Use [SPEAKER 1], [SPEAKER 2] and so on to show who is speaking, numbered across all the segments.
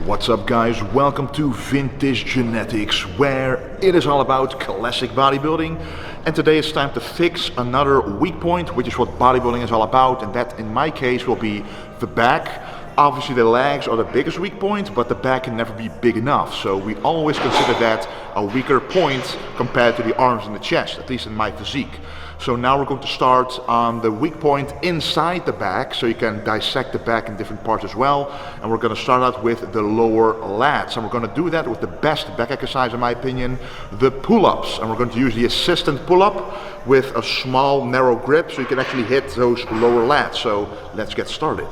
[SPEAKER 1] What's up guys, welcome to Vintage Genetics, where it is all about classic bodybuilding, and today it's time to fix another weak point, which is what bodybuilding is all about, and that in my case will be the back. Obviously the legs are the biggest weak point, but the back can never be big enough, so we always consider that a weaker point compared to the arms and the chest, at least in my physique. So now we're going to start on the weak point inside the back, so you can dissect the back in different parts as well. And we're going to start out with the lower lats, and we're going to do that with the best back exercise in my opinion, the pull-ups. And we're going to use the assistant pull-up with a small narrow grip, so you can actually hit those lower lats. So let's get started.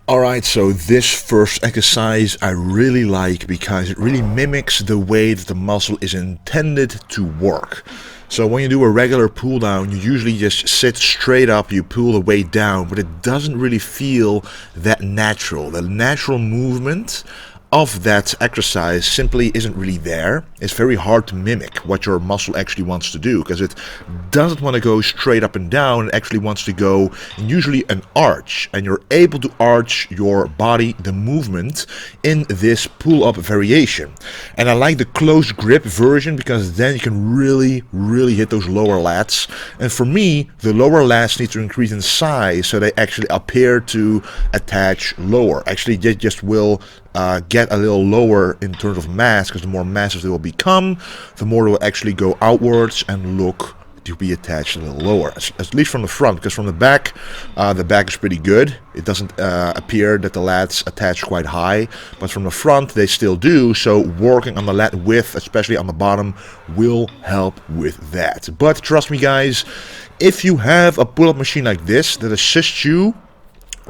[SPEAKER 1] Alright, so this first exercise I really like because it really mimics the way that the muscle is intended to work. So when you do a regular pull down, you usually just sit straight up, you pull the weight down, but it doesn't really feel that natural. The natural movement of that exercise simply isn't really there. It's very hard to mimic what your muscle actually wants to do, because it doesn't want to go straight up and down. It actually wants to go in usually an arch, and you're able to arch your body, the movement, in this pull-up variation. And I like the close grip version because then you can really hit those lower lats. And for me, the lower lats need to increase in size so they actually appear to attach lower. Actually, they just will get a little lower in terms of mass, because the more massive they will become, the more they will actually go outwards and look to be attached a little lower, at least from the front, because from the back is pretty good. It doesn't appear that the lats attach quite high, but from the front they still do, so working on the lat width, especially on the bottom, will help with that. But trust me guys, if you have a pull-up machine like this that assists you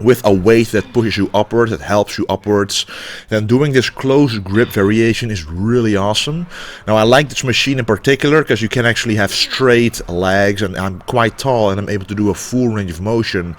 [SPEAKER 1] with a weight that pushes you upwards, that helps you upwards, then doing this close grip variation is really awesome. Now I like this machine in particular because you can actually have straight legs, and I'm quite tall and I'm able to do a full range of motion.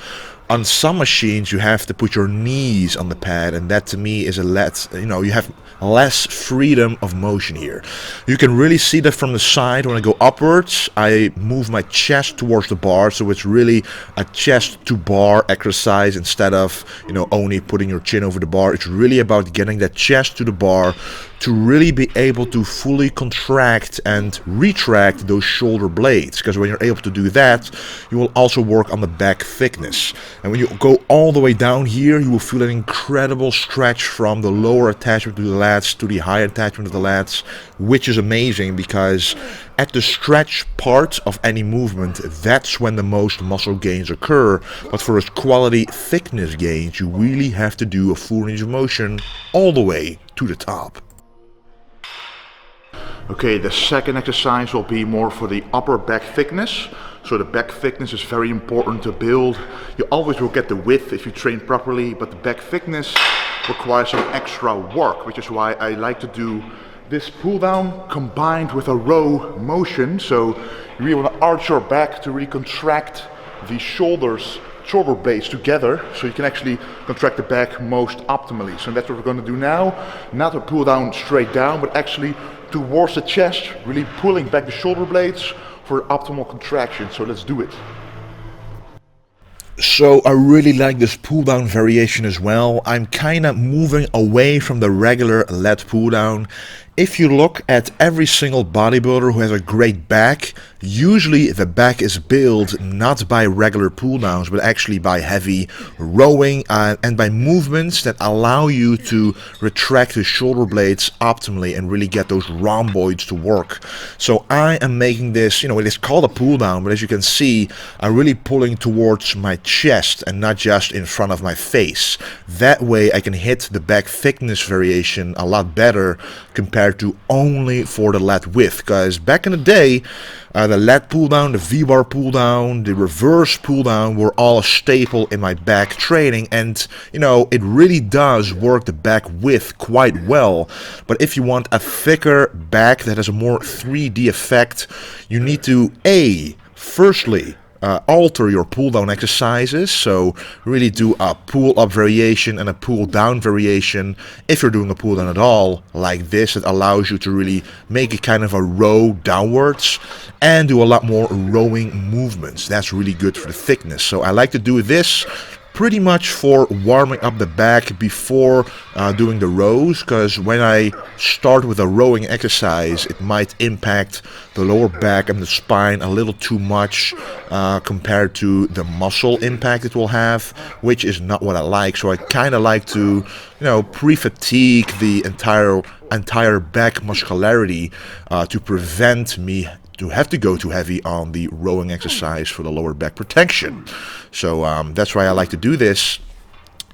[SPEAKER 1] On some machines you have to put your knees on the pad, and that to me is you have less freedom of motion here. You can really see that from the side. When I go upwards, I move my chest towards the bar, so it's really a chest to bar exercise instead of only putting your chin over the bar. It's really about getting that chest to the bar to really be able to fully contract and retract those shoulder blades, because when you're able to do that, you will also work on the back thickness. And when you go all the way down here, you will feel an incredible stretch from the lower attachment to the lats to the higher attachment of the lats, which is amazing, because at the stretch part of any movement, that's when the most muscle gains occur. But for its quality thickness gains, you really have to do a full range of motion all the way to the top. Okay, the second exercise will be more for the upper back thickness. So the back thickness is very important to build. You always will get the width if you train properly, but the back thickness requires some extra work, which is why I like to do this pull down combined with a row motion. So you really want to arch your back to really contract the shoulder blades together, so you can actually contract the back most optimally. So that's what we're going to do now. Not to pull down straight down, but actually towards the chest, really pulling back the shoulder blades for optimal contraction. So let's do it. So I really like this pull down variation as well. I'm kind of moving away from the regular lat pull down. If you look at every single bodybuilder who has a great back, usually the back is built not by regular pull downs, but actually by heavy rowing and by movements that allow you to retract the shoulder blades optimally and really get those rhomboids to work. So I am making this, it is called a pull down, but as you can see, I'm really pulling towards my chest and not just in front of my face. That way I can hit the back thickness variation a lot better compared compared to only for the lat width. Because back in the day, the lat pull down, the V-bar pull down, the reverse pull down were all a staple in my back training, and you know, it really does work the back width quite well. But if you want a thicker back that has a more 3D effect, you need to firstly alter your pull down exercises. So really do a pull up variation and a pull down variation if you're doing a pull down at all, like this. It allows you to really make it kind of a row downwards and do a lot more rowing movements. That's really good for the thickness. So I like to do this pretty much for warming up the back before doing the rows, because when I start with a rowing exercise, it might impact the lower back and the spine a little too much compared to the muscle impact it will have, which is not what I like. So I kind of like to, you know, pre-fatigue the entire back muscularity to prevent me to have to go too heavy on the rowing exercise for the lower back protection. So that's why I like to do this.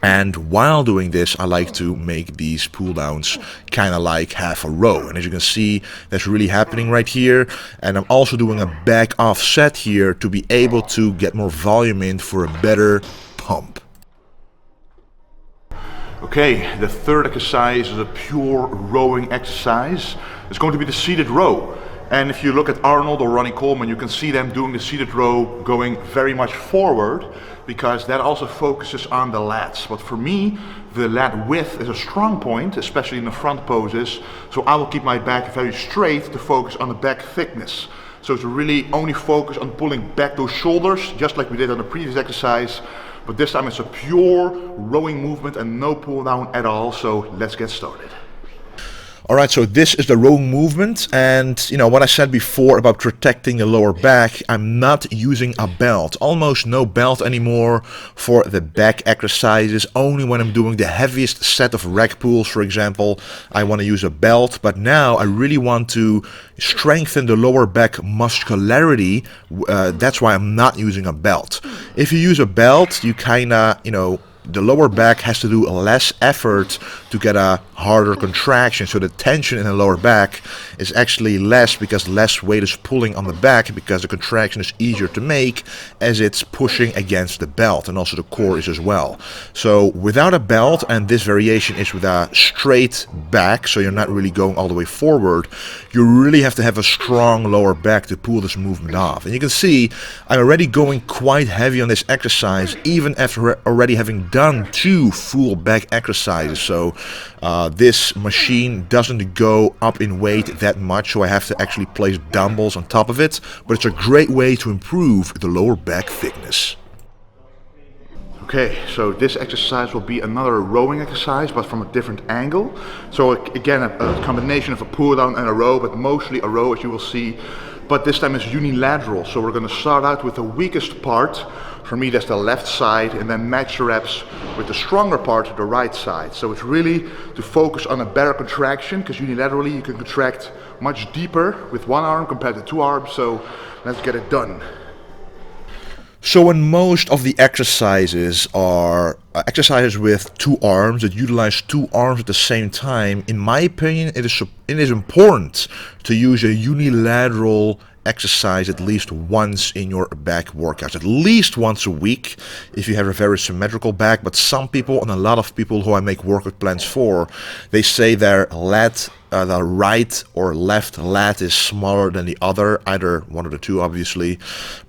[SPEAKER 1] And while doing this, I like to make these pull downs kind of like half a row. And as you can see, that's really happening right here. And I'm also doing a back offset here to be able to get more volume in for a better pump. Okay, the third exercise is a pure rowing exercise. It's going to be the seated row. And if you look at Arnold or Ronnie Coleman, you can see them doing the seated row going very much forward, because that also focuses on the lats. But for me, the lat width is a strong point, especially in the front poses. So I will keep my back very straight to focus on the back thickness. So to really only focus on pulling back those shoulders, just like we did on the previous exercise. But this time it's a pure rowing movement and no pull down at all. So let's get started. Alright, so this is the rowing movement, and you know what I said before about protecting the lower back, I'm not using a belt, almost no belt anymore for the back exercises. Only when I'm doing the heaviest set of rack pulls, for example, I want to use a belt. But now I really want to strengthen the lower back muscularity, that's why I'm not using a belt. If you use a belt, you kinda, you know, the lower back has to do less effort to get a harder contraction, so the tension in the lower back is actually less because less weight is pulling on the back, because the contraction is easier to make as it's pushing against the belt, and also the core is as well. So without a belt, and this variation is with a straight back, so you're not really going all the way forward, you really have to have a strong lower back to pull this movement off. And you can see I'm already going quite heavy on this exercise, even after already having done 2 full back exercises. So this machine doesn't go up in weight that much, so I have to actually place dumbbells on top of it, but it's a great way to improve the lower back thickness. Okay, so this exercise will be another rowing exercise, but from a different angle. So again, a combination of a pull down and a row, but mostly a row, as you will see. But this time it's unilateral, so we're going to start out with the weakest part. For me, that's the left side, and then match the reps with the stronger part, the right side. So it's really to focus on a better contraction, because unilaterally you can contract much deeper with one arm compared to 2 arms. So let's get it done. So when most of the exercises are exercises with 2 arms that utilize 2 arms at the same time, in my opinion, it is important to use a unilateral exercise at least once in your back workouts, at least once a week if you have a very symmetrical back. But some people, and a lot of people who I make workout plans for, they say their lat, the right or left lat is smaller than the other, either one of the two obviously.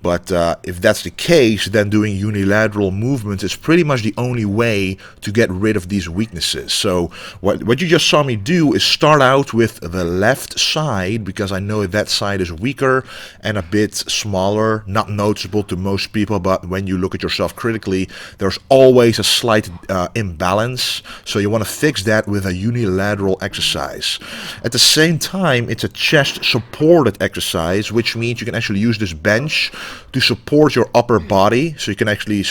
[SPEAKER 1] But if that's the case, then doing unilateral movements is pretty much the only way to get rid of these weaknesses. So what you just saw me do is start out with the left side, because I know that side is weaker and a bit smaller, not noticeable to most people, but when you look at yourself critically, there's always a slight imbalance. So you want to fix that with a unilateral exercise. At the same time, it's a chest supported exercise, which means you can actually use this bench to support your upper body, so you can actually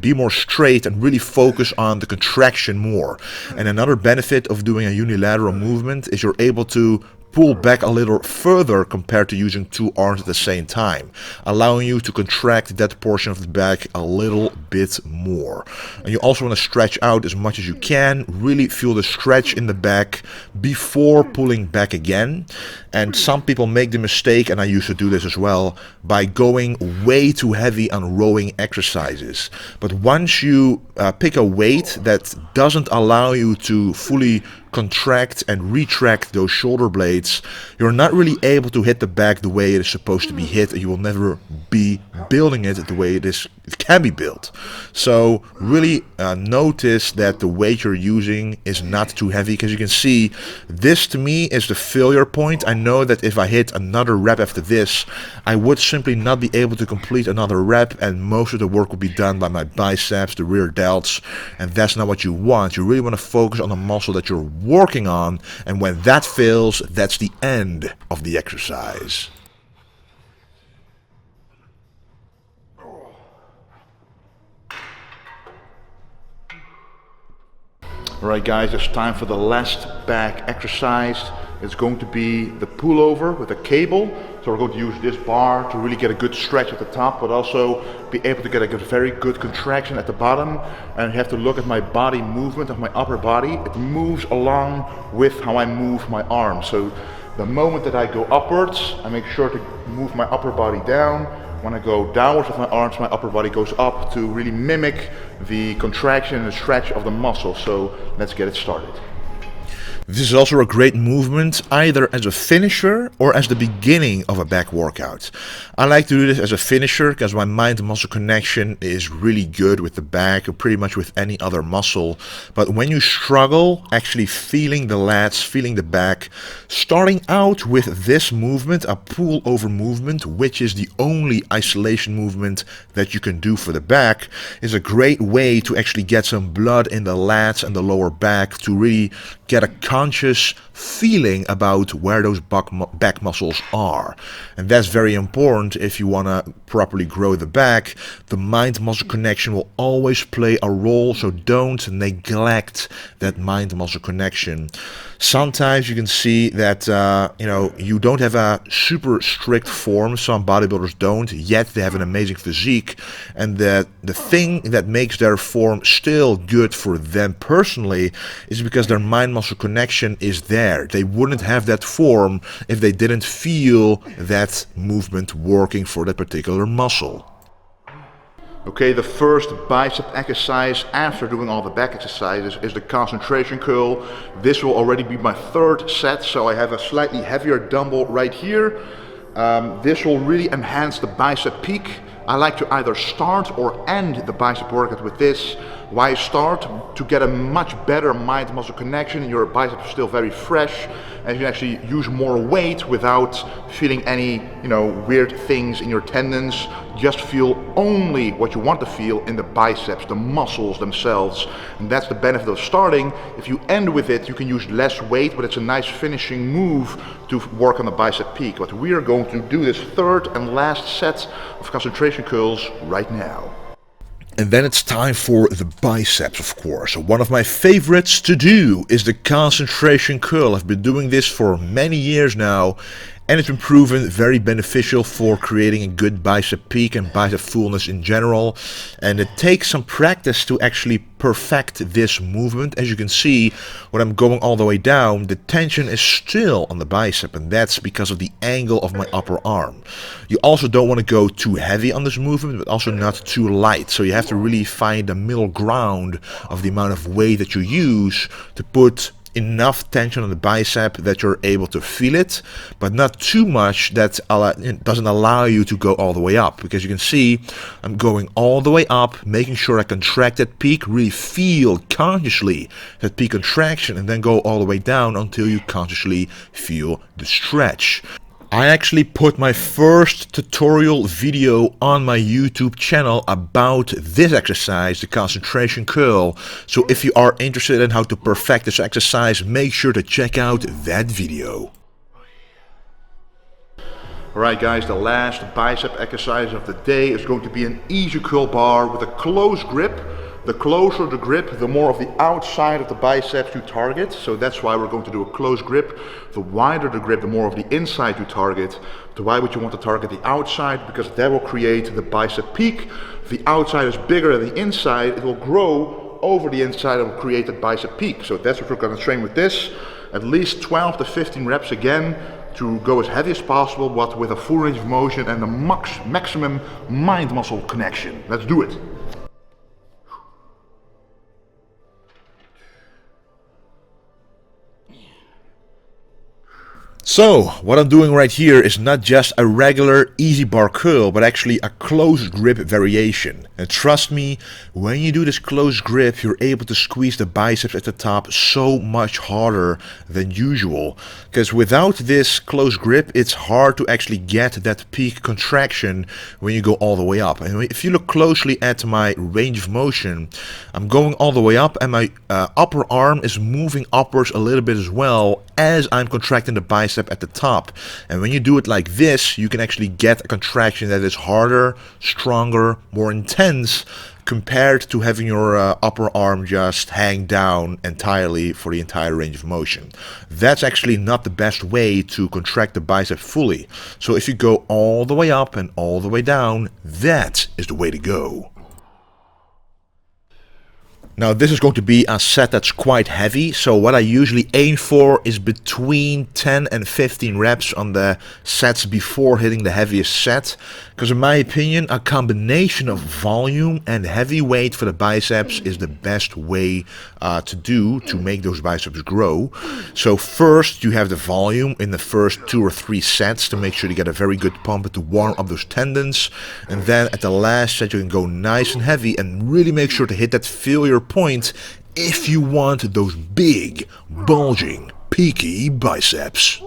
[SPEAKER 1] be more straight and really focus on the contraction more. And another benefit of doing a unilateral movement is you're able to pull back a little further compared to using two arms at the same time, allowing you to contract that portion of the back a little bit more. And you also want to stretch out as much as you can, really feel the stretch in the back before pulling back again. And some people make the mistake, and I used to do this as well, by going way too heavy on rowing exercises. But once you pick a weight that doesn't allow you to fully contract and retract those shoulder blades, you're not really able to hit the back the way it is supposed to be hit, and you will never be building it the way it can be built. So really notice that the weight you're using is not too heavy, because you can see this to me is the failure point. I know that if I hit another rep after this, I would simply not be able to complete another rep, and most of the work will be done by my biceps, the rear delts, and that's not what you want. You really want to focus on the muscle that you're working on, and when that fails, that's the end of the exercise. Alright guys, it's time for the last back exercise. It's going to be the pullover with a cable. So we're going to use this bar to really get a good stretch at the top, but also be able to get a very good contraction at the bottom. And you have to look at my body movement of my upper body. It moves along with how I move my arms. So the moment that I go upwards, I make sure to move my upper body down. When I go downwards with my arms, my upper body goes up to really mimic the contraction and the stretch of the muscle. So let's get it started. This is also a great movement either as a finisher or as the beginning of a back workout. I like to do this as a finisher because my mind-muscle connection is really good with the back, or pretty much with any other muscle. But when you struggle actually feeling the lats, feeling the back, starting out with this movement, a pullover movement, which is the only isolation movement that you can do for the back, is a great way to actually get some blood in the lats and the lower back to really get a conscious feeling about where those back muscles are. And that's very important if you want to properly grow the back. The mind-muscle connection will always play a role, so don't neglect that mind-muscle connection. Sometimes you can see that you don't have a super strict form. Some bodybuilders don't, yet they have an amazing physique, and that the thing that makes their form still good for them personally is because their mind-muscle connection is there. They wouldn't have that form if they didn't feel that movement working for that particular muscle. Okay, the first bicep exercise after doing all the back exercises is the concentration curl. This will already be my third set, so I have a slightly heavier dumbbell right here. This will really enhance the bicep peak. I like to either start or end the bicep workout with this. Why start? To get a much better mind-muscle connection, and your biceps are still very fresh, and you can actually use more weight without feeling any weird things in your tendons. Just feel only what you want to feel in the biceps, the muscles themselves, and that's the benefit of starting. If you end with it, you can use less weight, but it's a nice finishing move to work on the bicep peak. But we are going to do this third and last set of concentration curls right now. And then it's time for the biceps, of course. So one of my favorites to do is the concentration curl. I've been doing this for many years now, and it's been proven very beneficial for creating a good bicep peak and bicep fullness in general. And it takes some practice to actually perfect this movement. As you can see, when I'm going all the way down, the tension is still on the bicep, and that's because of the angle of my upper arm. You also don't want to go too heavy on this movement, but also not too light. So you have to really find the middle ground of the amount of weight that you use to put enough tension on the bicep that you're able to feel it, but not too much that doesn't allow you to go all the way up. Because you can see I'm going all the way up, making sure I contract that peak, really feel consciously that peak contraction, and then go all the way down until you consciously feel the stretch. I actually put my first tutorial video on my YouTube channel about this exercise, the concentration curl. So if you are interested in how to perfect this exercise, make sure to check out that video. Alright guys, the last bicep exercise of the day is going to be an easy curl bar with a close grip. The closer the grip, the more of the outside of the biceps you target. So that's why we're going to do a close grip. The wider the grip, the more of the inside you target. So why would you want to target the outside? Because that will create the bicep peak. The outside is bigger than the inside. It will grow over the inside and will create that bicep peak. So that's what we're going to train with this. At least 12 to 15 reps again to go as heavy as possible, but with a full range of motion and the maximum mind muscle connection. Let's do it. So, what I'm doing right here is not just a regular easy bar curl, but actually a close grip variation. And trust me, when you do this close grip, you're able to squeeze the biceps at the top so much harder than usual. Because without this close grip, it's hard to actually get that peak contraction when you go all the way up. And if you look closely at my range of motion, I'm going all the way up and my upper arm is moving upwards a little bit as well as I'm contracting the bicep at the top. And when you do it like this, you can actually get a contraction that is harder, stronger, more intense compared to having your upper arm just hang down entirely for the entire range of motion. That's actually not the best way to contract the bicep fully. So if you go all the way up and all the way down, that is the way to go. Now this is going to be a set that's quite heavy, so what I usually aim for is between 10 and 15 reps on the sets before hitting the heaviest set, because in my opinion a combination of volume and heavy weight for the biceps is the best way to do to make those biceps grow. So first you have the volume in the first 2 or 3 sets to make sure you get a very good pump to warm up those tendons, and then at the last set you can go nice and heavy and really make sure to hit that failure point if you want those big, bulging, peaky biceps.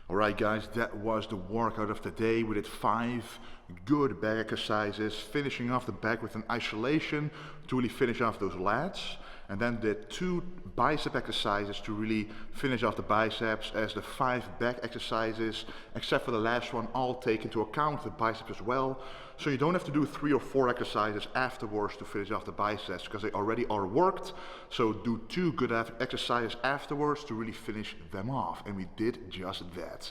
[SPEAKER 1] Alright guys, that was the workout of the day. We did 5 good back exercises, finishing off the back with an isolation to really finish off those lats. And then did 2 bicep exercises to really finish off the biceps, as the 5 back exercises, except for the last one, all take into account the biceps as well. So you don't have to do 3 or 4 exercises afterwards to finish off the biceps, because they already are worked. So do 2 good exercises afterwards to really finish them off. And we did just that.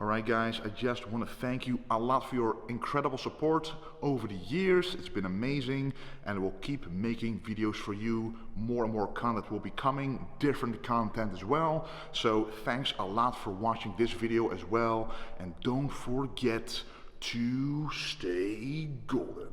[SPEAKER 1] Alright guys, I just want to thank you a lot for your incredible support over the years. It's been amazing, and we'll keep making videos for you. More and more content will be coming, different content as well. So thanks a lot for watching this video as well, and don't forget to stay golden.